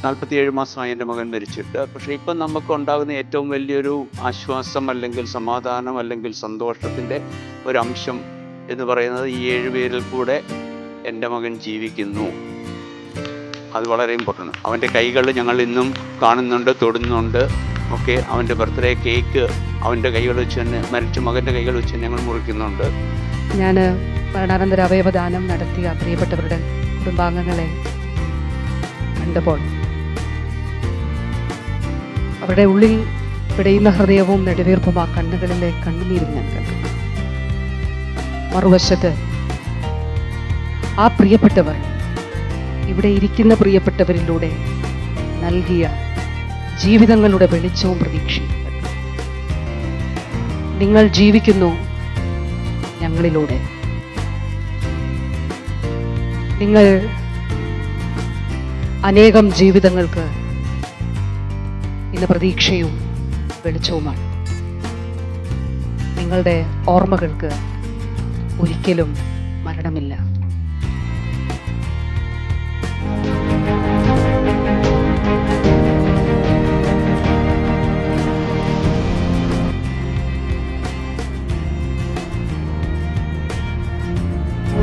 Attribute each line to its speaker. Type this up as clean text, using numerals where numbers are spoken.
Speaker 1: 47 മാസമായി എൻ്റെ മകൻ മരിച്ചിട്ട്. പക്ഷേ ഇപ്പം നമുക്കുണ്ടാകുന്ന ഏറ്റവും വലിയൊരു ആശ്വാസം അല്ലെങ്കിൽ സമാധാനം അല്ലെങ്കിൽ സന്തോഷത്തിൻ്റെ ഒരംശം എന്ന് പറയുന്നത് ഈ 7 പേരിൽ കൂടെ എൻ്റെ മകൻ ജീവിക്കുന്നു. അത് വളരെ ഇമ്പോർട്ടൻ്റ്. അവൻ്റെ കൈകൾ ഞങ്ങൾ ഇന്നും കാണുന്നുണ്ട്, തൊടുന്നുണ്ട്. ഓക്കെ, അവൻ്റെ ബർത്ത്ഡേ കേക്ക് അവൻ്റെ കൈകൾ വെച്ച് തന്നെ, മരിച്ച മകൻ്റെ കൈകൾ വെച്ച് ഞങ്ങൾ മുറിക്കുന്നുണ്ട്.
Speaker 2: ഞാൻ മരണാനന്തര അവയവദാനം നടത്തിയ പ്രിയപ്പെട്ടവരുടെ കുടുംബാംഗങ്ങളെ കണ്ടപ്പോൾ അവരുടെ ഉള്ളിൽ പിടയുന്ന ഹൃദയവും നെടുവീർപ്പും ആ കണ്ണുകളിലെ കണ്ണുനീരും ഞാൻ കണ്ടു. മറുവശത്ത് ആ പ്രിയപ്പെട്ടവർ ഇവിടെ ഇരിക്കുന്ന പ്രിയപ്പെട്ടവരിലൂടെ നൽകിയ ജീവിതങ്ങളുടെ വെളിച്ചവും പ്രതീക്ഷയും. നിങ്ങൾ ജീവിക്കുന്നു ഞങ്ങളിലൂടെ. നിങ്ങൾ അനേകം ജീവിതങ്ങൾക്ക് ഇന്ന് പ്രതീക്ഷയും വെളിച്ചവുമാണ്. നിങ്ങളുടെ ഓർമ്മകൾക്ക് ഒരിക്കലും മരണമില്ല.